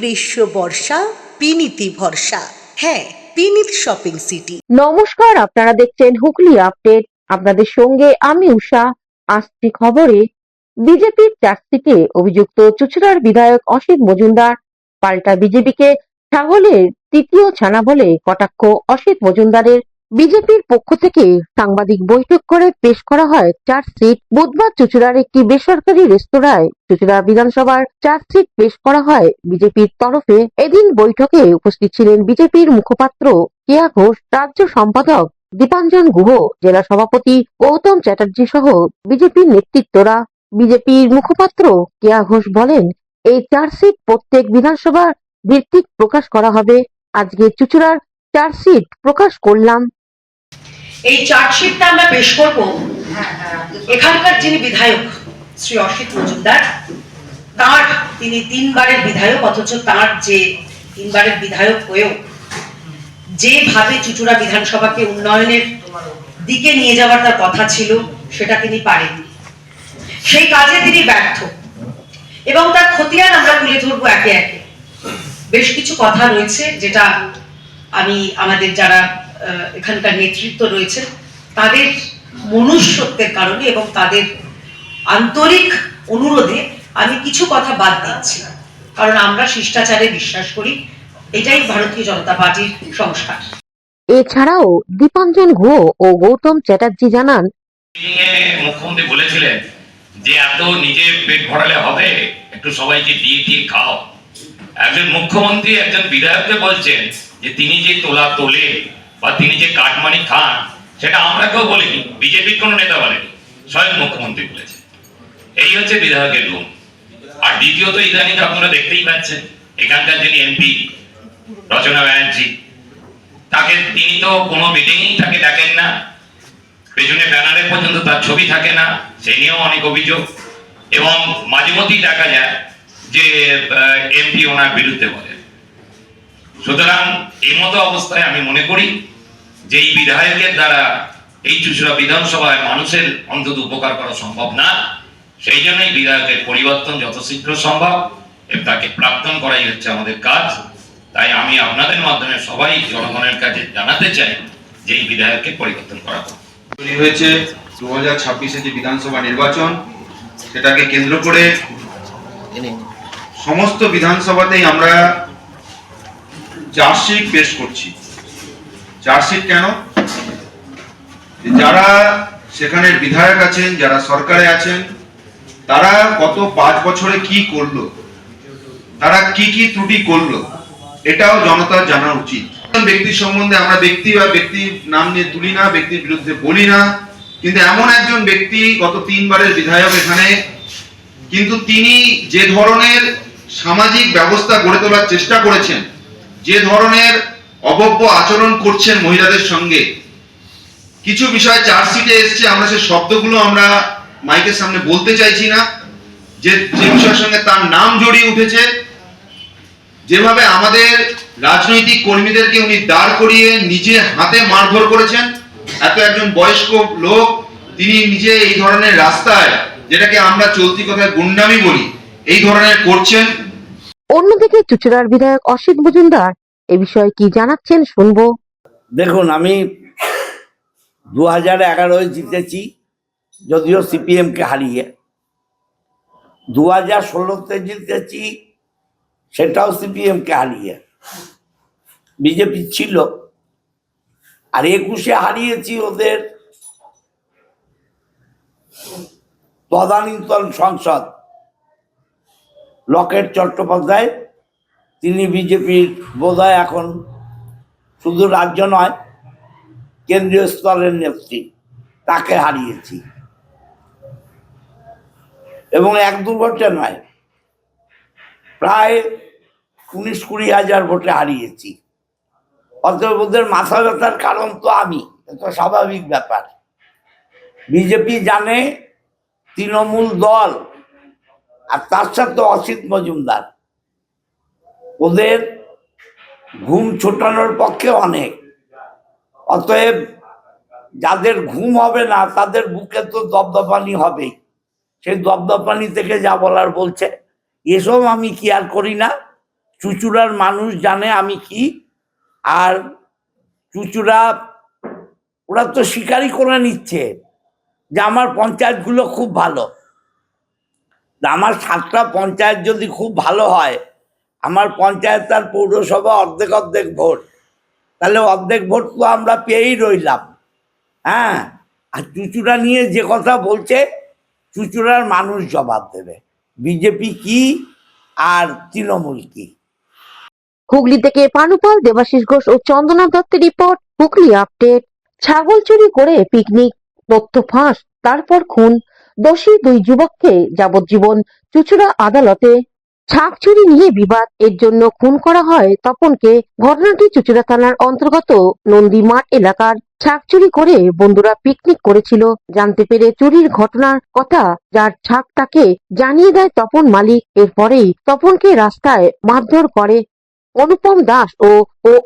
গ্রীষ্ম বর্ষা পিনিতি ভরসা। হ্যাঁ, পিনিত শপিং সিটি। নমস্কার, আপনারা দেখছেন হুগলি আপডেট। আপনাদের সঙ্গে আমি উষা। আসছি খবরে, বিজেপির চার্জশিটে অভিযুক্ত চুঁচুড়ার বিধায়ক অসিত মজুমদার পাল্টা বিজেপিকে ছাগলের তৃতীয় ছানা বলে কটাক্ষ অসিত মজুমদারের। বিজেপির পক্ষ থেকে সাংবাদিক বৈঠক করে পেশ করা হয় চার্জশিট। বুধবার চুঁচুড়ার একটি বেসরকারি রেস্তোরাঁয় চুঁচুড়া বিধানসভার চার্জশিট পেশ করা হয় বিজেপির তরফে। এদিন বৈঠকে উপস্থিত ছিলেন বিজেপির মুখপাত্র কেয়া ঘোষ, রাজ্য সম্পাদক দীপাঞ্জন গুহ, জেলা সভাপতি গৌতম চ্যাটার্জি সহ বিজেপির নেতৃত্বরা। বিজেপির মুখপাত্র কেয়া ঘোষ বলেন, এই চার্জশিট প্রত্যেক বিধানসভা ভিত্তিক প্রকাশ করা হবে। আজকে চুঁচুড়ার চার্জশিট প্রকাশ করলাম। এই চার্জশিটটা আমরা পেশ করব এখানকার যিনি বিধায়ক শ্রী অসিত মজুমদার, তিনি 3 বারের বিধায়ক, অথচ তার যে 3 বারের বিধায়ক হয়েও যেভাবে চুঁচুড়া বিধানসভাকে উন্নয়নের দিকে নিয়ে যাওয়ার তার কথা ছিল সেটা তিনি পারেননি। সেই কাজে তিনি ব্যর্থ এবং তার খতিয়ান আমরা তুলে ধরবো একে একে। বেশ কিছু কথা রয়েছে যেটা আমি আমাদের যারা এখানকার নেতৃত্ব রয়েছে তাদের মনুষ্যত্বের কারণে এবং তাদের আন্তরিক অনুরোধে আমি কিছু কথা বাদ দিচ্ছি, কারণ আমরা শিষ্টাচারে বিশ্বাস করি, এটাই ভারতীয় জনতা পার্টির সংস্কার। এছাড়াও দীপাঞ্জন গুহ ও গৌতম চ্যাটার্জি জানান, মুখ্যমন্ত্রী বলেছিলেন যে এত নিজে পেট ভরালে হবে, একটু সবাইকে দিয়ে দিয়ে খাও। একজন মুখ্যমন্ত্রী একজন বিধায়ককে বলছেন যে তিনি যে তোলা তোলে বা তিনি যে কাটমানি খান, সেটা আমরা কেউ বলিনি, বিজেপির কোনো নেতা বলেনি, স্বয়ং মুখ্যমন্ত্রী বলেছে। এই হচ্ছে বিধায়কের গুণ। আর দ্বিতীয়ত, ইদানিং আপনারা দেখতেই পাচ্ছেন এখানকার যিনি এমপি রচনা ব্যানার্জি, তিনি তো কোনো মিটিংই তাকে ডাকেন না, পেছনে ব্যানারে পর্যন্ত তার ছবি থাকে না, সেই নিয়েও অনেক অভিযোগ। এবং মাঝে মধ্যেই দেখা যায় যে এমপি ওনার বিরুদ্ধে বলেন। সুতরাং এই মতো অবস্থায় আমি মনে করি যে এই বিধায়কের দ্বারা এই চুঁচুড়া বিধানসভায় মানুষের অন্তত উপকার করা সম্ভব না। সেই জন্যই বিধায়কের পরিবর্তন যত শীঘ্র সম্ভব এবং তাকে প্রাক্তন করাই হচ্ছে আমাদের কাজ। তাই আমি আপনাদের মাধ্যমে সবাই জনগণের কাছে জানাতে চাই যে এই বিধায়ককে পরিবর্তন করা হোক। হয়েছে 2026-এ যে বিধানসভা নির্বাচন, সেটাকে কেন্দ্র করে সমস্ত বিধানসভাতেই আমরা চার্জশিট পেশ করছি। চার্জশিট কেন? যারা সেখানের বিধায়ক আছেন, যারা সরকারে আছেন, তারা গত 5 বছরে কি করলো, তারা কি কি ত্রুটি করলো, এটাও জনতার জানা উচিত। ব্যক্তির সম্বন্ধে আমরা ব্যক্তির নাম নিয়ে তুলি না, ব্যক্তির বিরুদ্ধে বলি না, কিন্তু এমন একজন ব্যক্তি গত 3 বারের বিধায়ক এখানে, কিন্তু তিনি যে ধরনের সামাজিক ব্যবস্থা গড়ে তোলার চেষ্টা করেছেন, যে ধরনের অভব্য আচরণ করছেন মহিলাদের সঙ্গে, কিছু বিষয় চার্জশিটে এসছে, আমরা সেই শব্দগুলো আমরা মাইকের সামনে বলতে চাইছি না, যে বিষয়ের সঙ্গে তার নাম জড়িয়ে উঠেছে। যেভাবে আমাদের রাজনৈতিক কর্মীদেরকে উনি দাঁড় করিয়ে নিজে হাতে মারধর করেছেন, এত একজন বয়স্ক লোক, তিনি নিজে এই ধরনের রাস্তায়, যেটাকে আমরা চলতি কথায় গুন্ডামি বলি, এই ধরনের করছেন। অন্যদিকে চুঁচুড়ার বিধায়ক অসিত মজুমদার এ বিষয়ে কি জানাচ্ছেন শুনবো। দেখুন, আমি 2011-এ জিতেছি, যদিও সিপিএমকে হারিয়ে। 2016-তে জিতেছি, সেটাও সিপিএমকে হারিয়ে, বিজেপি ছিল। আর 21-এ হারিয়েছি ওদের তদানীন্তন সংসদ লকেট চট্টোপাধ্যায়, তিনি বিজেপির বোধহয় এখন শুধু রাজ্য নয় কেন্দ্রীয় স্তরের নেত্রী, তাকে হারিয়েছি। এবং 1-2 ভোটে নয়, প্রায় 19-20 হাজার ভোটে হারিয়েছি। অতএব ওদের মাথা ব্যথার কারণ তো আমি, এটা স্বাভাবিক ব্যাপার। বিজেপি জানে তৃণমূল দল আর তার সাথে অসিত মজুমদার, ওদের ঘুম ছোটানোর পক্ষে অনেক। অতএব যাদের ঘুম হবে না তাদের বুকে তো দপদপানি হবেই। সেই দপদপানি থেকে যা বলার বলছে, এসব আমি কেয়ার করি না। চুচুড়ার মানুষ জানে আমি কি। আর চুচুড়া ওরা তো স্বীকারই করে নিচ্ছে যে আমার পঞ্চায়েতগুলো খুব ভালো। আমার 7টা পঞ্চায়েত যদি খুব ভালো হয়, আমার পঞ্চায়েত আর পৌরসভা অর্ধেক অর্ধেক ভোট, তাহলে অর্ধেক ভোট তো আমরা পেয়েই রইলাম। হ্যাঁ, আর চুচুড়া নিয়ে যে কথা বলছে, চুচুড়ার মানুষ জবাব দেবে বিজেপি কি আর তৃণমূল কি। হুগলি থেকে পানুপাল, দেবাশিস ঘোষ ও চন্দনা দত্তের রিপোর্ট, হুগলি আপডেট। ছাগল চুরি করে পিকনিক, তথ্য ফাঁস, তারপর খুন, দোষী 2 যুবককে যাবজ্জীবন চুঁচুড়া আদালতে। ছাগ চুরি নিয়ে বিবাদ, এর জন্য খুন করা হয় তপনকে। ঘটনাটি চুঁচুড়া থানার অন্তর্গত নন্দী মাঠ এলাকার। ছাগ চুরি করে বন্ধুরা পিকনিক করেছিল। জানতে পেরে চুরির ঘটনার কথা যার ছাগ তাকে জানিয়ে দেয় তপন মালিক। এরপরেই তপনকে রাস্তায় মারধর করে অনুপম দাস ও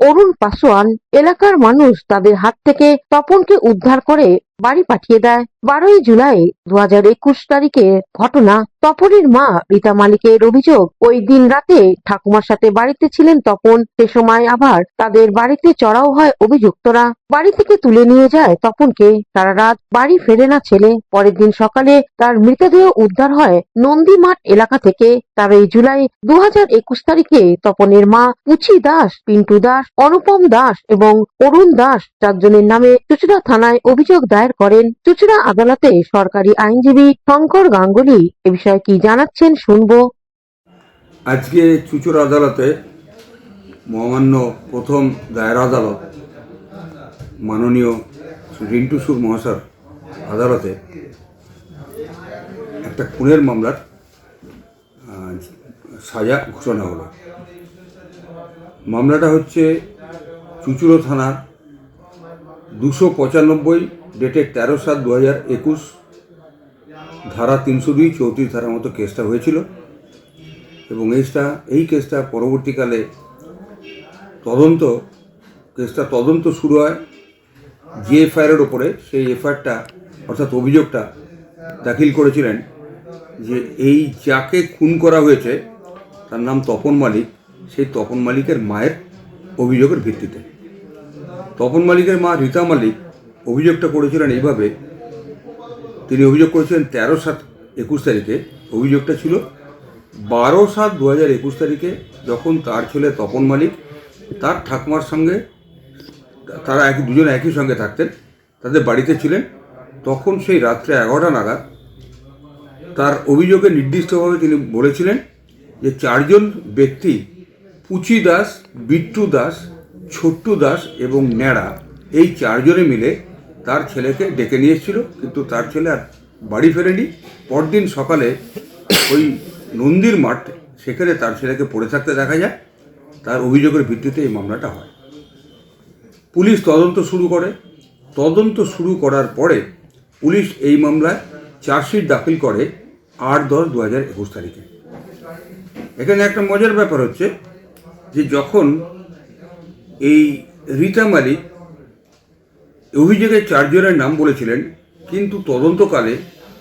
অরুণ পাসোয়ান। এলাকার মানুষ তাদের হাত থেকে তপনকে উদ্ধার করে বাড়ি পাঠিয়ে দেয়। 12ই জুলাই 2021 তারিখে ঘটনা। তপনের মা রীতা মালিকের অভিযোগ, ওই দিন রাতে ঠাকুমার সাথে বাড়িতে ছিলেন তপন। সে সময় আবার তাদের বাড়িতে চড়াও হয় অভিযুক্তরা। বাড়ি থেকে তুলে নিয়ে যায় তপনকে। সারা রাত বাড়ি ফেরে না ছেলে। পরের দিন সকালে তার মৃতদেহ উদ্ধার হয় নন্দী মাঠ এলাকা থেকে। 13ই জুলাই 2021 তারিখে তপনের মা পুচি দাস, পিন্টু দাস, অনুপম দাস এবং অরুণ দাস 4 জনের নামে চুঁচুড়া থানায় অভিযোগ দায়ের করেন। চুঁচুড়া আদালতে সরকারি আইনজীবী শঙ্কর গাঙ্গুলি এ বিষয়ে কি জানাচ্ছেন শুনবো। আজকে চুঁচুড়া আদালতে মহামান্য প্রথম দায়রা আদালত মাননীয় শ্রী রিন্টু সুর মহাশয় আদালতে একটা খুনের মামলার সাজা ঘোষণা হলো। মামলাটা হচ্ছে চুঁচুড়া থানার 295 ডেটেড 13/7/2021 ধারা 302 34 ধারার মতো কেসটা হয়েছিল এবং এই কেসটা পরবর্তীকালে তদন্ত শুরু হয় যে এফআইআরের ওপরে। সেই এফআইআরটা অর্থাৎ অভিযোগটা দাখিল করেছিলেন যে এই যাকে খুন করা হয়েছে তার নাম তপন মালিক, সেই তপন মালিকের মায়ের অভিযোগের ভিত্তিতে। তপন মালিকের মা রীতা মালিক অভিযোগটা করেছিলেন এইভাবে, তিনি অভিযোগ করেছিলেন 13/7/21 তারিখে। অভিযোগটা ছিল 12/7/2021 তারিখে যখন তার ছেলে তপন মালিক তার ঠাকুমার সঙ্গে, তারা দুজনে একই সঙ্গে থাকতেন, তাদের বাড়িতে ছিলেন। তখন সেই রাত্রে 11টা নাগাদ তার অভিযোগে নির্দিষ্টভাবে তিনি বলেছিলেন যে 4 জন ব্যক্তি পুচি দাস, বিট্টু দাস, ছোট্টু দাস এবং ন্যাড়া, এই 4 জনে মিলে তার ছেলেকে ডেকে নিয়ে এসেছিল, কিন্তু তার ছেলে আর বাড়ি ফেরেনি। পরদিন সকালে ওই নন্দীর মাঠ সেখানে তার ছেলেকে পড়ে থাকতে দেখা যায়। তার অভিযোগের ভিত্তিতে এই মামলাটা হয়। পুলিশ তদন্ত শুরু করে। তদন্ত শুরু করার পরে পুলিশ এই মামলায় চার্জশিট দাখিল করে 8/10/2021 তারিখে। এখানে একটা মজার ব্যাপার হচ্ছে যে যখন এই রীতা মালিক অভিযোগে 4 জনের নাম বলেছিলেন, কিন্তু তদন্তকালে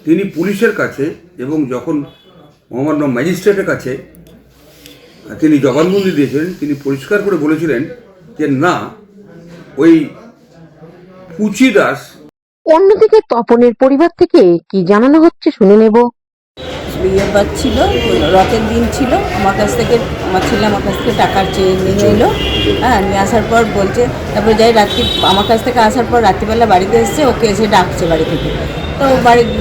তিনি পুলিশের কাছে এবং যখন মহামান্য ম্যাজিস্ট্রেটের কাছে তিনি জবানবন্দি দিয়েছিলেন, তিনি পরিষ্কার করে বলেছিলেন যে না, ওই পুচি দাস। অন্যদিকে তপনের পরিবার থেকে কি জানানো হচ্ছে শুনে নেব। বিয়ে ছিল, রথের দিন ছিল। আমার ছেলে আমার কাছ থেকে টাকা চেয়ে নিয়ে এলো। হ্যাঁ, নিয়ে আসার পর বলছে, তারপরে যাই রাত্রি আমার কাছ থেকে আসার পর রাত্রিবেলা বাড়িতে এসছে, ওকে এসে ডাকছে বাড়ি থেকে। তো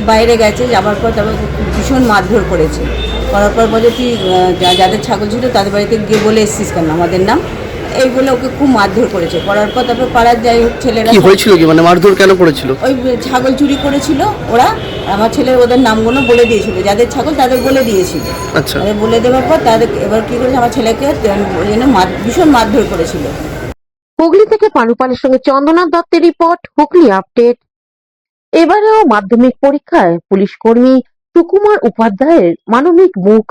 বাইরে গেছে, যাবার পর তারপর ভীষণ মারধর করেছে। করার পর বলে তুই যাদের ছাগল ছিল তাদের বাড়িতে গিয়ে বলে এসছিস কেন আমাদের নাম, এই বলে ওকে খুব মারধর করেছে। করার পর তারপর পাড়ার যাই হোক ছেলেরা কি হয়েছিল, কি মানে মারধর কেন করেছিল? ওই ছাগল চুরি করেছিল ওরা। আমার ছেলে ওদের নামগুলো বলে দিয়েছিল, যাদের ছাগল তাদের বলে দিয়েছিল। আচ্ছা, তাদের বলে দেওয়ার পর তাদের এবার কি করেছে, আমার ছেলেকে ভীষণ মারধর করেছিল। হুগলি থেকে পানুপালের সঙ্গে চন্দনা দত্তের রিপোর্ট, হুগলি আপডেট। এবারেও মাধ্যমিক পরীক্ষায় পুলিশ কর্মী সুকুমার উপাধ্যায়ের মানবিক মুখ।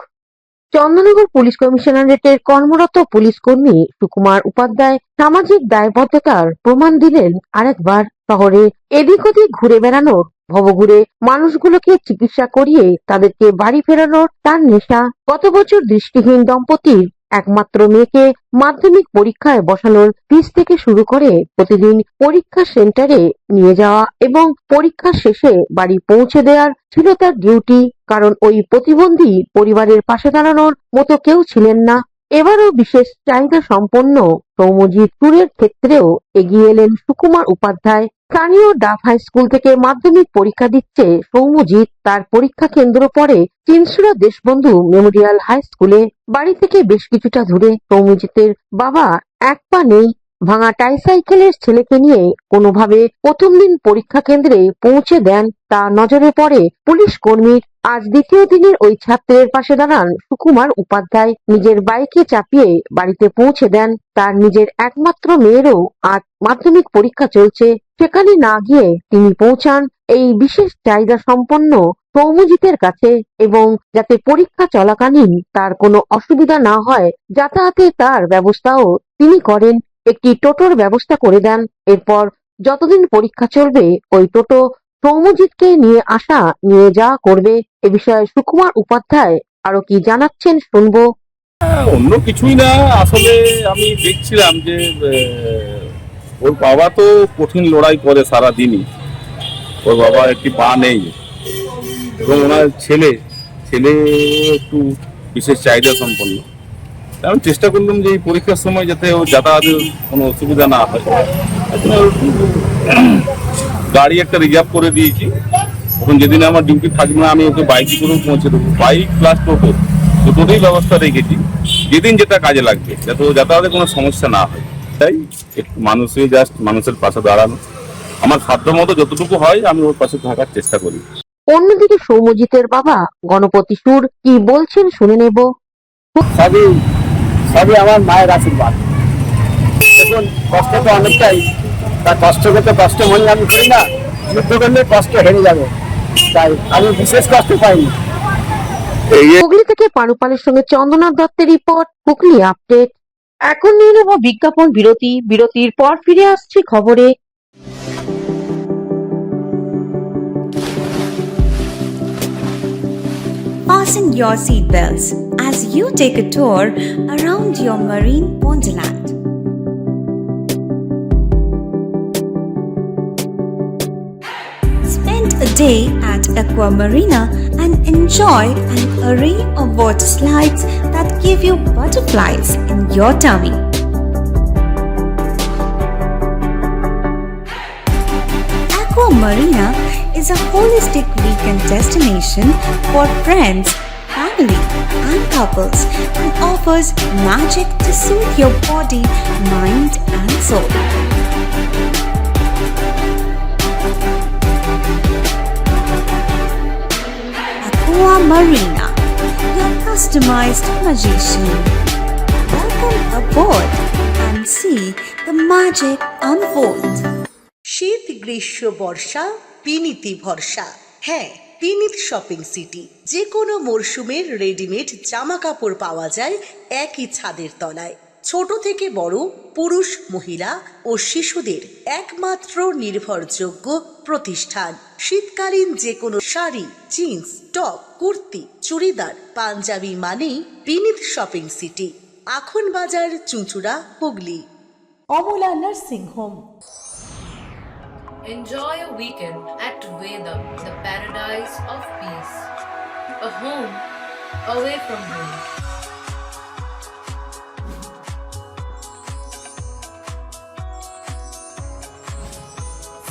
চন্দননগর পুলিশ কমিশনারেটের কর্মরত পুলিশ কর্মী সুকুমার উপাধ্যায় সামাজিক দায়বদ্ধতার প্রমাণ দিলেন আরেকবার। শহরে এদিক ওদিক ঘুরে বেড়ানোর, ভবঘুরে মানুষগুলোকে চিকিৎসা করিয়ে তাদেরকে বাড়ি ফেরানোর তার নেশা। গত বছর দৃষ্টিহীন দম্পতির একমাত্র মেয়েকে মাধ্যমিক পরীক্ষায় বসানোর ফিস থেকে শুরু করে প্রতিদিন পরীক্ষা সেন্টারে নিয়ে যাওয়া এবং পরীক্ষা শেষে বাড়ি পৌঁছে দেওয়ার ছিল তার ডিউটি। কারণ ওই প্রতিবন্ধী পরিবারের পাশে দাঁড়ানোর মতো কেউ ছিলেন না। এবারও বিশেষ চাহিদা সম্পন্ন সৌম্যজিৎ ট্যুরের ক্ষেত্রেও এগিয়ে এলেন সুকুমার উপাধ্যায়। স্থানীয় ডাফ হাই স্কুল থেকে মাধ্যমিক পরীক্ষা দিচ্ছে সৌম্যজিৎ। তার পরীক্ষা কেন্দ্র পড়ে চিনসুরা দেশবন্ধু মেমোরিয়াল হাই স্কুলে। বাড়ি থেকে বেশ কিছুটা দূরে। সৌম্যজিতের বাবা এক পা নেই। ভাঙা টাইসাইকেলের ছেলেকে নিয়ে কোনোভাবে প্রথম দিন পরীক্ষা কেন্দ্রে পৌঁছে দেন। তা নজরে পড়ে পুলিশ কর্মীর। আজ দ্বিতীয় দিনের ওই ছাত্রের পাশে দাঁড়ান সুকুমার উপাধ্যায়। নিজের বাইকে চাপিয়ে বাড়িতে পৌঁছে দেন। তার নিজের একমাত্র মেয়েরও আজ মাধ্যমিক পরীক্ষা চলছে। সেখানে না গিয়ে তিনি পৌঁছান এই বিশেষ চাহিদা সম্পন্ন সৌম্যজিতের কাছে, এবং যাতে পরীক্ষা চলাকালীন তার কোনো অসুবিধা না হয় যাতায়াতে তার ব্যবস্থাও তিনি করেন। একটি টোটোর ব্যবস্থা করে দেন। এরপর যতদিন পরীক্ষা চলবে ওই টোটো সৌম্যজিৎকে নিয়ে আসা নিয়ে যাওয়া করবে। এ বিষয়ে সুকুমার উপাধ্যায় আরো কি জানাচ্ছেন শুনবো। অন্য কিছুই না, আসলে আমি দেখছিলাম যে ওর বাবা তো কঠিন লড়াই করে সারা দিনই। ওর বাবা একটি পা নেই এবং ওনার ছেলে একটু বিশেষ চাহিদা সম্পন্ন। আমি চেষ্টা করলাম যে এই পরীক্ষার সময় যাতে ও যাতায়াতের কোনো অসুবিধা না হয়, গাড়ি একটা রিজার্ভ করে দিয়েছি। এখন যেদিন আমার ডিউটি থাকবে না আমি ওকে বাইকে করেও পৌঁছে দেবো। বাইক প্লাস টোটো দুটোতেই ব্যবস্থা রেখেছি, যেদিন যেটা কাজে লাগবে, যাতে ও যাতায়াতে কোনো সমস্যা না হয়। তাই একটু মানুষের পাশে দাঁড়ানো, আমার সাধ্য মতো যতটুকু হয় আমি ওর পাশে থাকার চেষ্টা করি। অন্যদিকে সৌম্যজিতের বাবা গণপতি সুর কি বলছেন শুনে নেব। সবই আমার মায়ের আশীর্বাদ। দেখুন, কষ্ট তো অনেকটাই, তা কষ্ট করতে কষ্ট মনে আমি করি না, যুদ্ধ করলে কষ্ট হেরে যাবে, তাই আমি বিশেষ কষ্ট পাইনি। হুগলি থেকে পানুপালের সঙ্গে চন্দ্রনাথ দত্তের রিপোর্ট, হুগলি আপডেট। এখন নিয়ে নেব বিজ্ঞাপন বিরতি। বিরতির পর ফিরে আসছি খবরে। Fasten your seatbelts as you take a tour around your marine wonderland. Spend a day at Aqua Marina and enjoy an array of water slides that give you butterflies in your tummy. Aqua Marina is a holistic weekend destination for friends, family, and couples and offers magic to soothe your body, mind, and soul. Aqua Marina, your customized magician. Welcome aboard and see the magic unfold. শীত গ্রীষ্ম বর্ষা পিনিতি ভরসা। হ্যাঁ, পিনিত shopping city. যে কোনো মরশুমের readymade জামা কাপড় পাওয়া যায় একই ছাদের তলায়। ছোট থেকে বড়, পুরুষ, মহিলা ও শিশুদের একমাত্র নির্ভরযোগ্য প্রতিষ্ঠান। শীতকালীন যে কোনো শাড়ি, জিন্স, টপ, কুর্তি, চুড়িদার, পাঞ্জাবি মানেই পিনিত shopping city. Akhan Bazar, Chuchura, Hooghly. Amala nursing home. Enjoy a weekend at Vedam, the paradise of peace. A home away from home.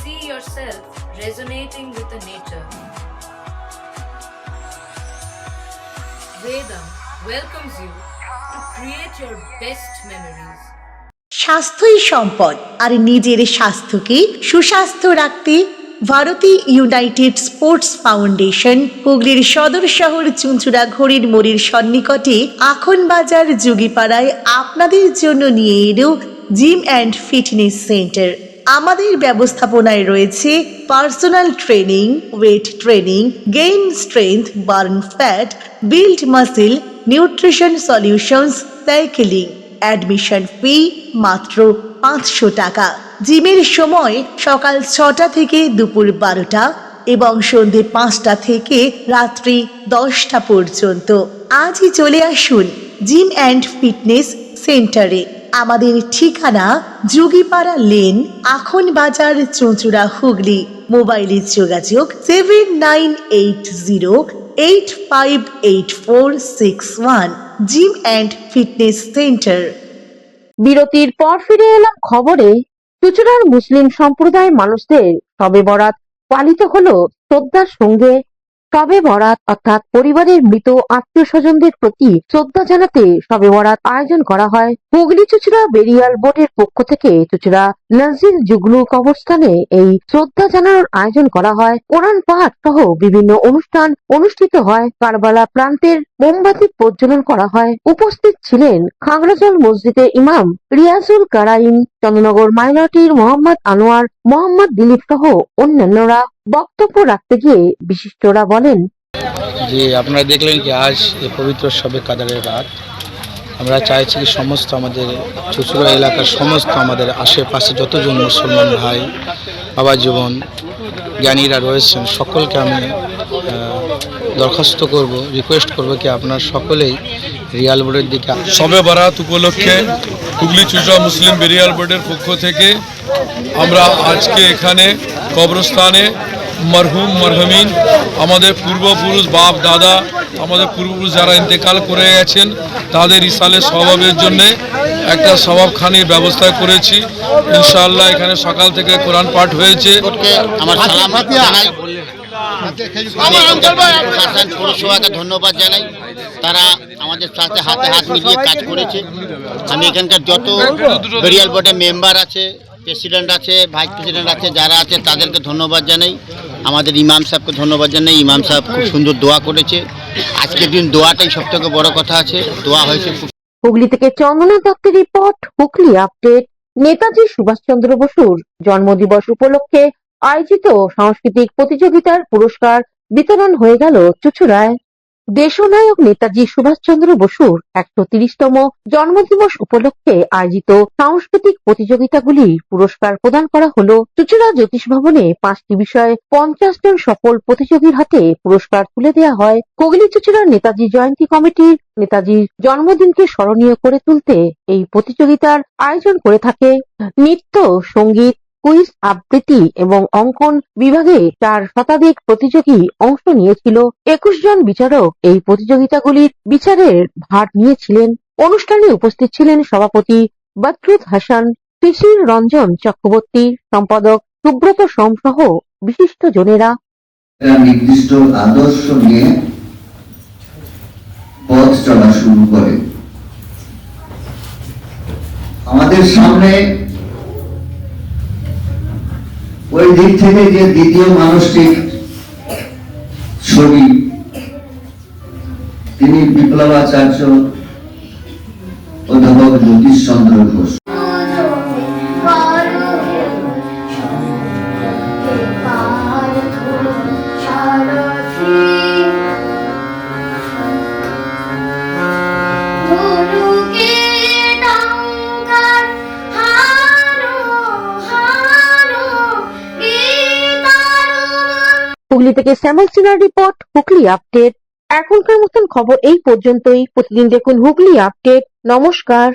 See yourself resonating with the nature. Vedam welcomes you to create your best memories. স্বাস্থ্যই সম্পদ, আর নিজের স্বাস্থ্যকে সুস্বাস্থ্য রাখতে Bharati United sports foundation হুগলির সদর শহর চুঁচুড়া ঘড়ির মোড়ের সন্নিকটে আখন বাজার যুগিপাড়ায় আপনাদের জন্য নিয়ে এলো জিম অ্যান্ড ফিটনেস সেন্টার। আমাদের ব্যবস্থাপনায় রয়েছে personal training, weight training, gain strength, burn fat, build muscle, nutrition solutions, cycling. Admission ফি মাত্র 500 টাকা। জিমের সময় সকাল 6টা থেকে দুপুর 12টা এবং সন্ধে 5টা থেকে রাত্রি 10টা পর্যন্ত। আজই চলে আসুন জিম অ্যান্ড ফিটনেস সেন্টারে। আমাদের ঠিকানা যোগীপাড়া লেন, আখন বাজার, চুঁচুড়া, হুগলি। মোবাইলের যোগাযোগ 7980858461। Gym and fitness centre. বিরতির পর ফিরে এলাম খবরে। চুঁচুড়ার মুসলিম সম্প্রদায়ের মানুষদের শবে বরাত পালিত হলো শ্রদ্ধার সঙ্গে। শবে বরাত অর্থাৎ পরিবারের মৃত আত্মীয় স্বজনদের প্রতি শ্রদ্ধা জানাতে শবে বরাত আয়োজন করা হয়। হুগলি চুঁচুড়া বেরিয়াল বোর্ডের পক্ষ থেকে চুঁচুড়া নজির জুগলু কবরস্থানে এই শ্রদ্ধা জানানোর আয়োজন করা হয়। কোরআন পাঠ সহ বিভিন্ন অনুষ্ঠান অনুষ্ঠিত হয়। কারবালা প্রান্তের মোমবাতি প্রজ্বলন করা হয়। উপস্থিত ছিলেন খাগড়াজল মসজিদের ইমাম রিয়াজুল কারাইম, চন্দ্রনগর মাইনরিটির মোহাম্মদ আনোয়ার, মোহাম্মদ দিলীপ সহ অন্যান্যরা। বক্তব্য রাখতে গিয়ে বিশিষ্টরা বলেন, যে আপনারা দেখলেন কি আজ এই পবিত্র শবে কাদরের রাত, আমরা চাইছি কি সমস্ত আমাদের চুঁচুড়া এলাকার সমস্ত আমাদের আশেপাশে যতজন মুসলমান ভাই বাবা জীবন জ্ঞানীরা রয়েছেন সকলকে আমি দরখাস্ত করব, রিকোয়েস্ট করব কি আপনারা সকলেই রিয়াল বোর্ডের দিকে। শবে বারাত উপলক্ষে হুগলি চুঁচুড়া মুসলিম বেরিয়াল বোর্ডের পক্ষ থেকে আমরা আজকে এখানে কবরস্থানে মরহুম মরহুমিন আমাদের পূর্বপুরুষ বাপ দাদা আমাদের পূর্বপুরুষ যারা ইন্তেকাল করে গেছেন তাদের ইসালের স্বভাবের জন্যে একটা স্বভাবখানির ব্যবস্থা করেছি। ইনশাআল্লাহ এখানে সকাল থেকে কোরআন পাঠ হয়েছে। আমার সালাম জানাই, প্রশাসন পৌরসভাকে ধন্যবাদ জানাই, তারা আমাদের সাথে হাতে হাত মিলিয়ে কাজ করেছে। আমি এখানকার যত বেরিয়াল বোর্ডের মেম্বার আছে, প্রেসিডেন্ট আছে, ভাইস প্রেসিডেন্ট আছে, যারা আছে তাদেরকে ধন্যবাদ জানাই। আমাদের ইমাম সাহেবকে ধন্যবাদ জানাই, ইমাম সাহেব খুব সুন্দর দোয়া করেছে। আজকের দিন দোয়াটাই সব থেকে বড় কথা আছে, দোয়া হয়েছে। হুগলি থেকে চন্দনা দত্তের রিপোর্ট, হুগলি আপডেট। নেতাজি সুভাষচন্দ্র বসুর জন্মদিবস উপলক্ষে আয়োজিত সাংস্কৃতিক প্রতিযোগিতার পুরস্কার বিতরণ হয়ে গেল চুঁচুড়ায়। দেশনায়ক নেতাজি সুভাষচন্দ্র বসুর 130তম জন্মদিবস উপলক্ষে আয়োজিত সাংস্কৃতিক প্রতিযোগিতাগুলির পুরস্কার প্রদান করা হলো। চুঁচুড়া জ্যোতিষ ভবনে 5টি বিষয়ে 50 জন সফল প্রতিযোগীর হাতে পুরস্কার তুলে দেওয়া হয়। হুগলি চুঁচুড়ার নেতাজি জয়ন্তী কমিটির নেতাজির জন্মদিনকে স্মরণীয় করে তুলতে এই প্রতিযোগিতার আয়োজন করে থাকে। নৃত্য, সঙ্গীত, কুইজ, আবৃত্তি এবং অঙ্কন বিভাগে 4 শতাধিক প্রতিযোগী অংশ নিয়েছিল। 21 জন বিচারক এই প্রতিযোগিতাগুলির বিচারের ভার নিয়েছিলেন। অনুষ্ঠানে উপস্থিত ছিলেন সভাপতি বদরুদ হাসান, শিশির রঞ্জন চক্রবর্তী, সম্পাদক সুব্রত সোম সহ বিশিষ্ট জনেরা। নির্দিষ্ট আদর্শ নিয়ে পথ চলা শুরু করে। আমাদের সামনে ওই দিক থেকে যে দ্বিতীয় মানসিক ছবি, তিনি বিপ্লবাচার্য অধ্যাপক জ্যোতিষচন্দ্র ঘোষ। হুগলি থেকে শ্যামল সিনহার রিপোর্ট, হুগলি আপডেট। এখনকার মতন খবর এই পর্যন্তই। প্রতিদিন দেখুন হুগলি আপডেট। নমস্কার।